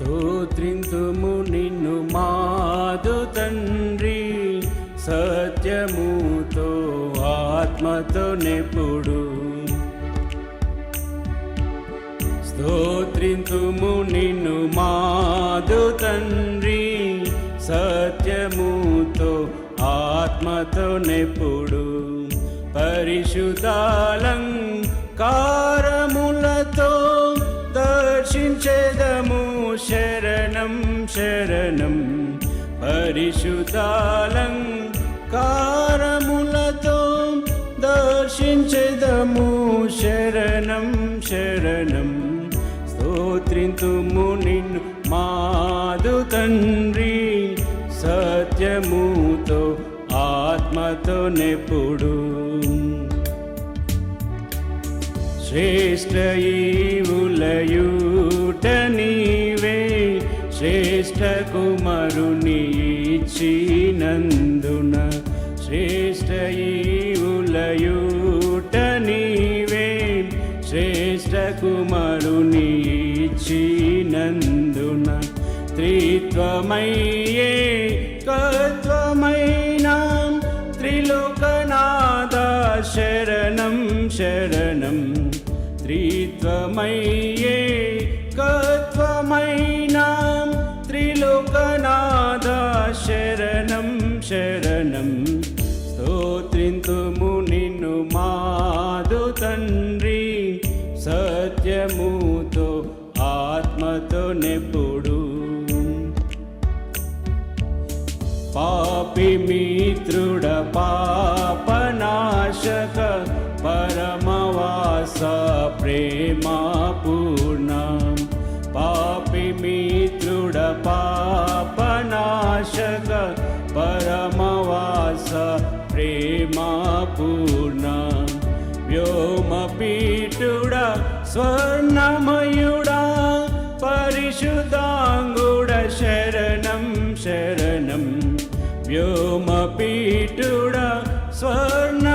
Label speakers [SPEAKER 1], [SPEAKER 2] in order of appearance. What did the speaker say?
[SPEAKER 1] స్తోత్రింతుము నిన్ను మాదు తండ్రి, సత్యముతో ఆత్మతో నెప్పుడు. స్తోత్రింతుము నిన్ను మాదు తండ్రి, సత్యముతో ఆత్మతో నెప్పుడు. పరిశుద్ధాలంకారములతో దర్శించెదము శరణం శరణం. పరిశుద్ధాలంకారములతో దర్శించెదము శరణం శరణం. స్తోత్రింతుము నిన్ను మాదు తండ్రి, సత్యముతో ఆత్మతో నెప్పుడు. శ్రేష్ఠ ఈవులయుట నీవే, శ్రేష్ఠ కుమారుని ఇచ్చినందున. శ్రేష్ఠ ఈవులయుట నీవే, శ్రేష్ఠ కుమారుని ఇచ్చినందున. త్రిత్వమయ్యే కత్వమైన త్రిలోకనాథ శరణం శరణం. త్రిత్వమయ్యే కత్వమైన త్రిలోకనాథ శరణం శరణం. స్తోత్రింతుము నిన్ను మాదు తండ్రి, సత్యముతో ఆత్మతో నెప్పుడు. పాపి మిత్రుడ పాపనాశక పరమవాస ప్రేమా పూర్ణ. పాపి మిత్రుడ పాపనాశక పరమవాస ప్రేమా పూర్ణ. వ్యోమపీఠుడ స్వర్ణమయుడా పరిశుద్ధాంగుడ శరణం శరణం. వ్యోమపీఠుడ స్వర్ణ